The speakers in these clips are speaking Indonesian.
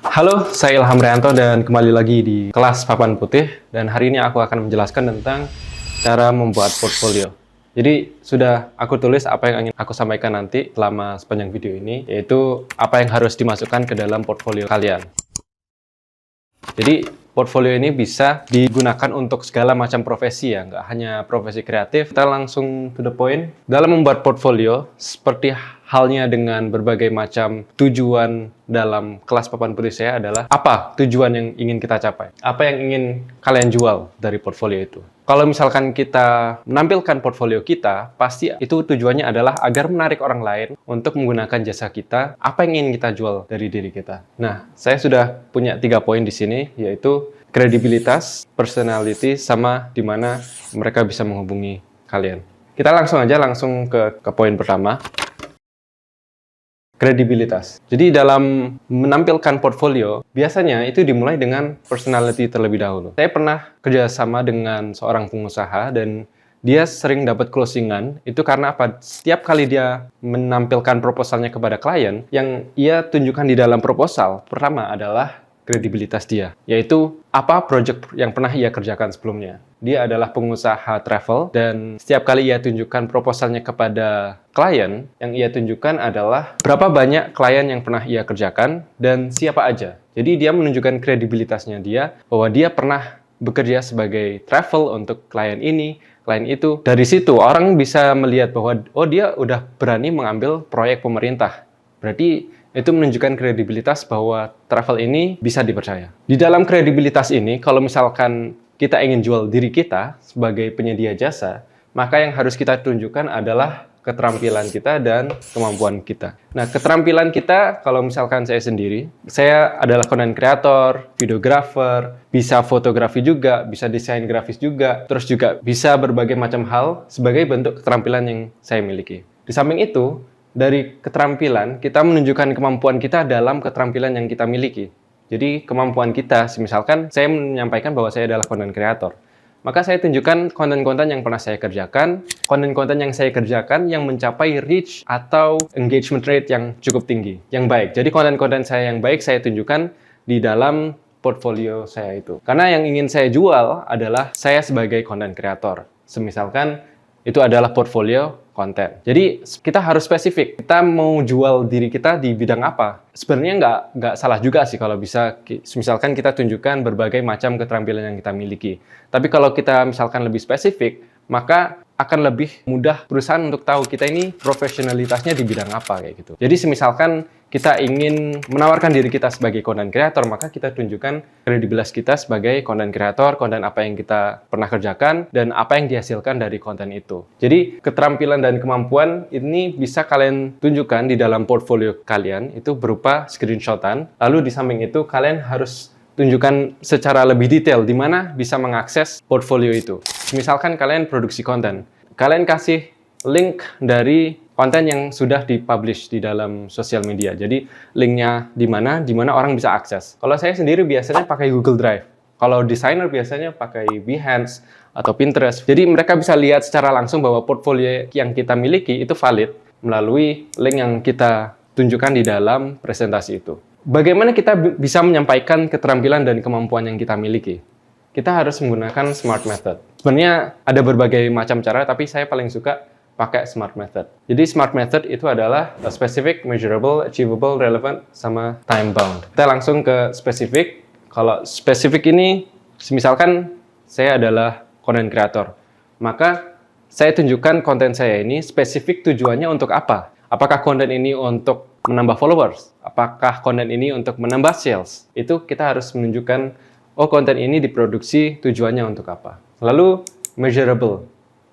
Halo, saya Ilham Rianto dan kembali lagi di kelas Papan Putih, dan hari ini aku akan menjelaskan tentang cara membuat portfolio. Jadi sudah aku tulis apa yang ingin aku sampaikan nanti selama sepanjang video ini, yaitu apa yang harus dimasukkan ke dalam portfolio kalian. Jadi portfolio ini bisa digunakan untuk segala macam profesi ya, nggak hanya profesi kreatif. Kita langsung to the point. Dalam membuat portfolio, seperti halnya dengan berbagai macam tujuan dalam kelas Papan Putih saya adalah apa tujuan yang ingin kita capai? Apa yang ingin kalian jual dari portfolio itu? Kalau misalkan kita menampilkan portfolio kita, pasti itu tujuannya adalah agar menarik orang lain untuk menggunakan jasa kita, apa yang ingin kita jual dari diri kita. Nah, saya sudah punya 3 poin di sini, yaitu kredibilitas, personality, sama di mana mereka bisa menghubungi kalian. Kita langsung ke poin pertama. Kredibilitas. Jadi dalam menampilkan portfolio, biasanya itu dimulai dengan personality terlebih dahulu. Saya pernah kerjasama dengan seorang pengusaha dan dia sering dapat closingan, itu karena apa? Setiap kali dia menampilkan proposalnya kepada klien, yang ia tunjukkan di dalam proposal, pertama adalah kredibilitas dia, yaitu apa project yang pernah ia kerjakan sebelumnya. Dia adalah pengusaha travel, dan setiap kali ia tunjukkan proposalnya kepada klien, yang ia tunjukkan adalah berapa banyak klien yang pernah ia kerjakan, dan siapa aja. Jadi dia menunjukkan kredibilitasnya dia, bahwa dia pernah bekerja sebagai travel untuk klien ini, klien itu. Dari situ orang bisa melihat bahwa, oh dia udah berani mengambil proyek pemerintah. Berarti itu menunjukkan kredibilitas bahwa travel ini bisa dipercaya. Di dalam kredibilitas ini, kalau misalkan kita ingin jual diri kita sebagai penyedia jasa, maka yang harus kita tunjukkan adalah keterampilan kita dan kemampuan kita. Nah, keterampilan kita, kalau misalkan saya sendiri, saya adalah content creator, videographer, bisa fotografi juga, bisa desain grafis juga, terus juga bisa berbagai macam hal sebagai bentuk keterampilan yang saya miliki. Di samping itu, dari keterampilan, kita menunjukkan kemampuan kita dalam keterampilan yang kita miliki. Jadi, kemampuan kita, misalkan saya menyampaikan bahwa saya adalah content creator, maka saya tunjukkan konten-konten yang pernah saya kerjakan, konten-konten yang saya kerjakan yang mencapai reach atau engagement rate yang cukup tinggi, yang baik. Jadi, konten-konten saya yang baik saya tunjukkan di dalam portfolio saya itu. Karena yang ingin saya jual adalah saya sebagai content creator. Semisalkan, itu adalah portfolio konten. Jadi kita harus spesifik. Kita mau jual diri kita di bidang apa? Sebenarnya nggak salah juga sih kalau bisa, misalkan kita tunjukkan berbagai macam keterampilan yang kita miliki. Tapi kalau kita misalkan lebih spesifik, maka akan lebih mudah perusahaan untuk tahu kita ini profesionalitasnya di bidang apa kayak gitu. Jadi misalkan kita ingin menawarkan diri kita sebagai content creator, maka kita tunjukkan kredibilitas kita sebagai content creator, konten apa yang kita pernah kerjakan, dan apa yang dihasilkan dari konten itu. Jadi keterampilan dan kemampuan ini bisa kalian tunjukkan di dalam portfolio kalian, itu berupa screenshotan. Lalu di samping itu kalian harus tunjukkan secara lebih detail di mana bisa mengakses portfolio itu. Misalkan kalian produksi konten, kalian kasih link dari konten yang sudah dipublish di dalam sosial media. Jadi linknya di mana orang bisa akses. Kalau saya sendiri biasanya pakai Google Drive. Kalau desainer biasanya pakai Behance atau Pinterest. Jadi mereka bisa lihat secara langsung bahwa portfolio yang kita miliki itu valid melalui link yang kita tunjukkan di dalam presentasi itu. Bagaimana kita bisa menyampaikan keterampilan dan kemampuan yang kita miliki? Kita harus menggunakan SMART method. Sebenarnya ada berbagai macam cara, tapi saya paling suka pakai SMART method. Jadi SMART method itu adalah specific, measurable, achievable, relevant, sama time bound. Kita langsung ke spesifik. Kalau spesifik ini, misalkan saya adalah content creator, maka saya tunjukkan konten saya ini spesifik tujuannya untuk apa. Apakah konten ini untuk menambah followers? Apakah konten ini untuk menambah sales? Itu kita harus menunjukkan, oh konten ini diproduksi tujuannya untuk apa. Lalu measurable.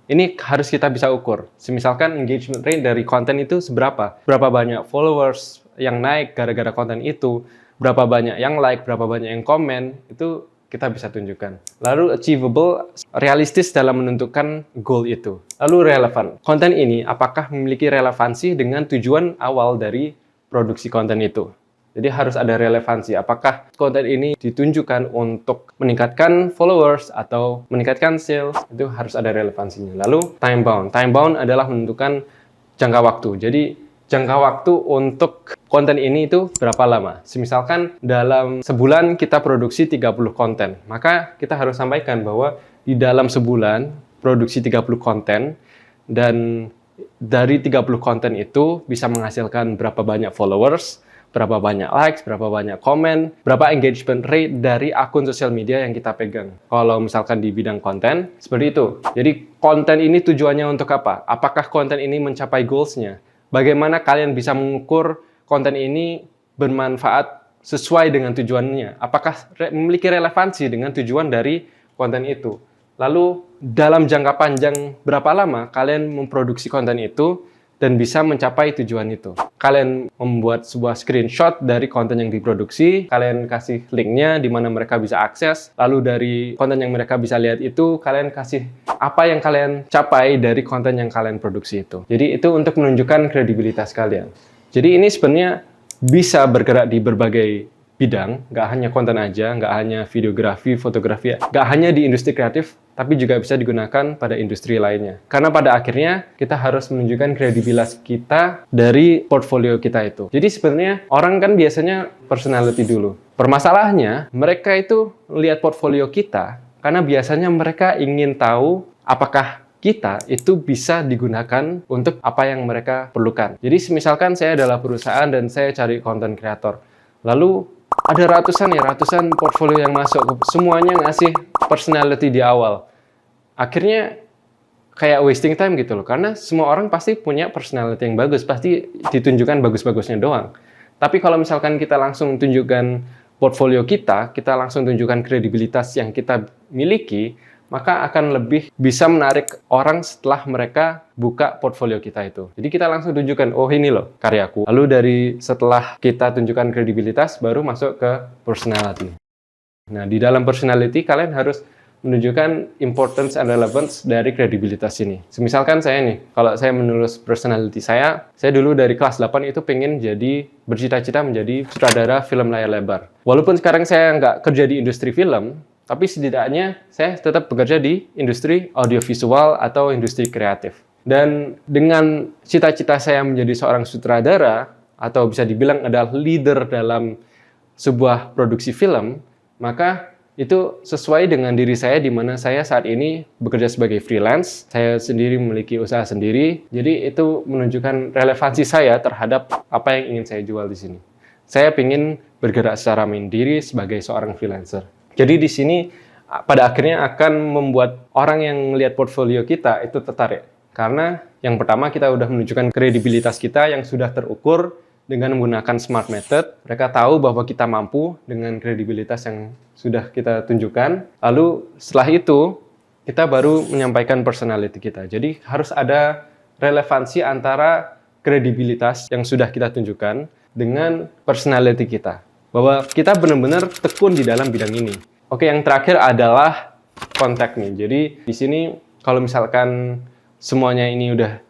Ini harus kita bisa ukur. Misalkan engagement rate dari konten itu seberapa? Berapa banyak followers yang naik gara-gara konten itu? Berapa banyak yang like? Berapa banyak yang komen? Itu kita bisa tunjukkan. Lalu achievable, realistis dalam menentukan goal itu. Lalu relevan. Konten ini apakah memiliki relevansi dengan tujuan awal dari produksi konten itu? Jadi harus ada relevansi. Apakah konten ini ditunjukkan untuk meningkatkan followers atau meningkatkan sales? Itu harus ada relevansinya. Lalu time bound. Time bound adalah menentukan jangka waktu. Jadi jangka waktu untuk konten ini itu berapa lama. Misalkan dalam sebulan kita produksi 30 konten, maka kita harus sampaikan bahwa di dalam sebulan produksi 30 konten, dan dari 30 konten itu bisa menghasilkan berapa banyak followers, berapa banyak likes, berapa banyak komen, berapa engagement rate dari akun sosial media yang kita pegang. Kalau misalkan di bidang konten, seperti itu. Jadi konten ini tujuannya untuk apa? Apakah konten ini mencapai goals-nya? Bagaimana kalian bisa mengukur konten ini bermanfaat sesuai dengan tujuannya? Apakah memiliki relevansi dengan tujuan dari konten itu? Lalu dalam jangka panjang berapa lama kalian memproduksi konten itu dan bisa mencapai tujuan itu? Kalian membuat sebuah screenshot dari konten yang diproduksi, kalian kasih linknya di mana mereka bisa akses, lalu dari konten yang mereka bisa lihat itu, kalian kasih apa yang kalian capai dari konten yang kalian produksi itu. Jadi itu untuk menunjukkan kredibilitas kalian. Jadi ini sebenarnya bisa bergerak di berbagai bidang, nggak hanya konten aja, nggak hanya videografi, fotografi, nggak hanya di industri kreatif, tapi juga bisa digunakan pada industri lainnya. Karena pada akhirnya kita harus menunjukkan kredibilitas kita dari portfolio kita itu. Jadi sebenarnya orang kan biasanya personality dulu. Permasalahannya, mereka itu lihat portfolio kita karena biasanya mereka ingin tahu apakah kita itu bisa digunakan untuk apa yang mereka perlukan. Jadi misalkan saya adalah perusahaan dan saya cari content creator. Lalu ada ratusan portfolio yang masuk, semuanya ngasih personality di awal. Akhirnya kayak wasting time gitu loh, karena semua orang pasti punya personality yang bagus, pasti ditunjukkan bagus-bagusnya doang. Tapi kalau misalkan kita langsung tunjukkan portfolio kita langsung tunjukkan kredibilitas yang kita miliki, maka akan lebih bisa menarik orang setelah mereka buka portfolio kita itu. Jadi kita langsung tunjukkan, oh ini loh karyaku. Lalu setelah kita tunjukkan kredibilitas, baru masuk ke personality. Nah, di dalam personality, kalian harus menunjukkan importance and relevance dari kredibilitas ini. Misalkan saya nih, kalau saya menulis personality saya dulu dari kelas 8 itu pengen bercita-cita menjadi sutradara film layar lebar. Walaupun sekarang saya nggak kerja di industri film, tapi setidaknya saya tetap bekerja di industri audiovisual atau industri kreatif. Dan dengan cita-cita saya menjadi seorang sutradara, atau bisa dibilang adalah leader dalam sebuah produksi film, maka itu sesuai dengan diri saya di mana saya saat ini bekerja sebagai freelance, saya sendiri memiliki usaha sendiri, jadi itu menunjukkan relevansi saya terhadap apa yang ingin saya jual di sini. Saya ingin bergerak secara mandiri sebagai seorang freelancer. Jadi di sini pada akhirnya akan membuat orang yang melihat portfolio kita itu tertarik. Karena yang pertama kita sudah menunjukkan kredibilitas kita yang sudah terukur dengan menggunakan smart method. Mereka tahu bahwa kita mampu dengan kredibilitas yang sudah kita tunjukkan. Lalu setelah itu kita baru menyampaikan personality kita. Jadi harus ada relevansi antara kredibilitas yang sudah kita tunjukkan dengan personality kita. Bahwa kita benar-benar tekun di dalam bidang ini. Oke, yang terakhir adalah kontak nih. Jadi di sini kalau misalkan semuanya ini udah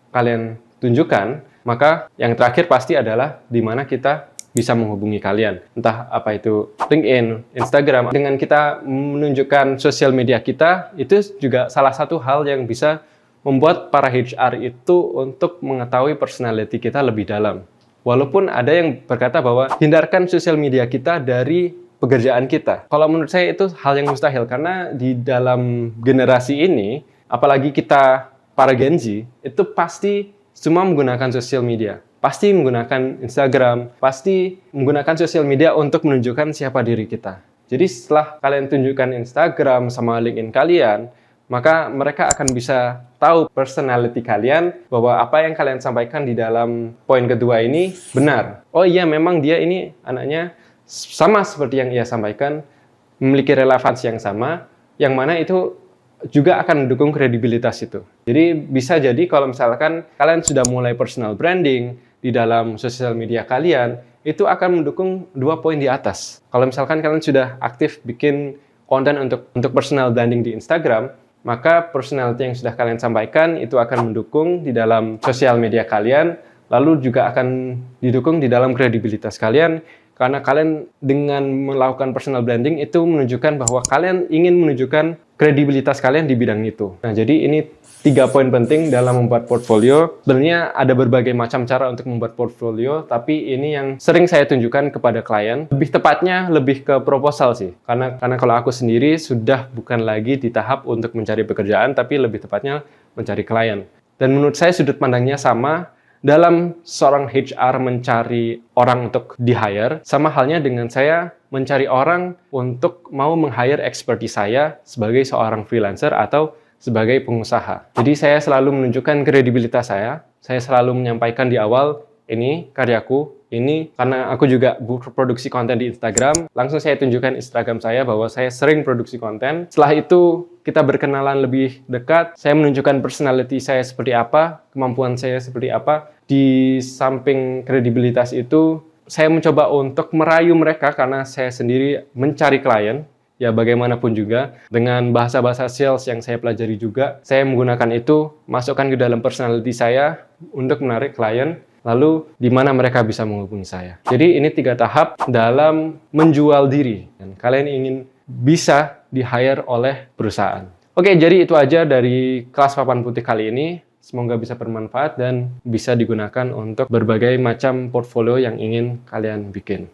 kalian tunjukkan, maka yang terakhir pasti adalah di mana kita bisa menghubungi kalian. Entah apa itu LinkedIn, Instagram. Dengan kita menunjukkan sosial media kita, itu juga salah satu hal yang bisa membuat para HR itu untuk mengetahui personality kita lebih dalam. Walaupun ada yang berkata bahwa hindarkan sosial media kita dari pekerjaan kita. Kalau menurut saya itu hal yang mustahil, karena di dalam generasi ini, apalagi kita para Gen Z, itu pasti semua menggunakan sosial media. Pasti menggunakan Instagram, pasti menggunakan sosial media untuk menunjukkan siapa diri kita. Jadi setelah kalian tunjukkan Instagram sama LinkedIn kalian, maka mereka akan bisa tahu personality kalian, bahwa apa yang kalian sampaikan di dalam poin kedua ini benar. Oh iya, memang dia ini anaknya sama seperti yang ia sampaikan, memiliki relevansi yang sama, yang mana itu juga akan mendukung kredibilitas itu. Jadi bisa jadi kalau misalkan kalian sudah mulai personal branding di dalam sosial media kalian, itu akan mendukung 2 poin di atas. Kalau misalkan kalian sudah aktif bikin konten untuk personal branding di Instagram, maka personality yang sudah kalian sampaikan itu akan mendukung di dalam sosial media kalian, lalu juga akan didukung di dalam kredibilitas kalian, karena kalian dengan melakukan personal branding itu menunjukkan bahwa kalian ingin menunjukkan kredibilitas kalian di bidang itu. Nah, jadi ini 3 poin penting dalam membuat portfolio. Sebenarnya ada berbagai macam cara untuk membuat portfolio, tapi ini yang sering saya tunjukkan kepada klien. Lebih tepatnya lebih ke proposal sih. Karena kalau aku sendiri sudah bukan lagi di tahap untuk mencari pekerjaan, tapi lebih tepatnya mencari klien. Dan menurut saya sudut pandangnya sama dalam seorang HR mencari orang untuk di-hire, sama halnya dengan saya mencari orang untuk mau meng-hire expertise saya sebagai seorang freelancer atau sebagai pengusaha. Jadi saya selalu menunjukkan kredibilitas saya selalu menyampaikan di awal, ini karyaku, ini karena aku juga produksi konten di Instagram, langsung saya tunjukkan Instagram saya bahwa saya sering produksi konten. Setelah itu kita berkenalan lebih dekat, saya menunjukkan personality saya seperti apa, kemampuan saya seperti apa. Di samping kredibilitas itu, saya mencoba untuk merayu mereka karena saya sendiri mencari klien. Ya bagaimanapun juga, dengan bahasa-bahasa sales yang saya pelajari juga, saya menggunakan itu, masukkan ke dalam personality saya untuk menarik klien, lalu di mana mereka bisa menghubungi saya. Jadi ini 3 tahap dalam menjual diri. Dan kalian ingin bisa di-hire oleh perusahaan. Oke, jadi itu aja dari kelas Papan Putih kali ini. Semoga bisa bermanfaat dan bisa digunakan untuk berbagai macam portfolio yang ingin kalian bikin.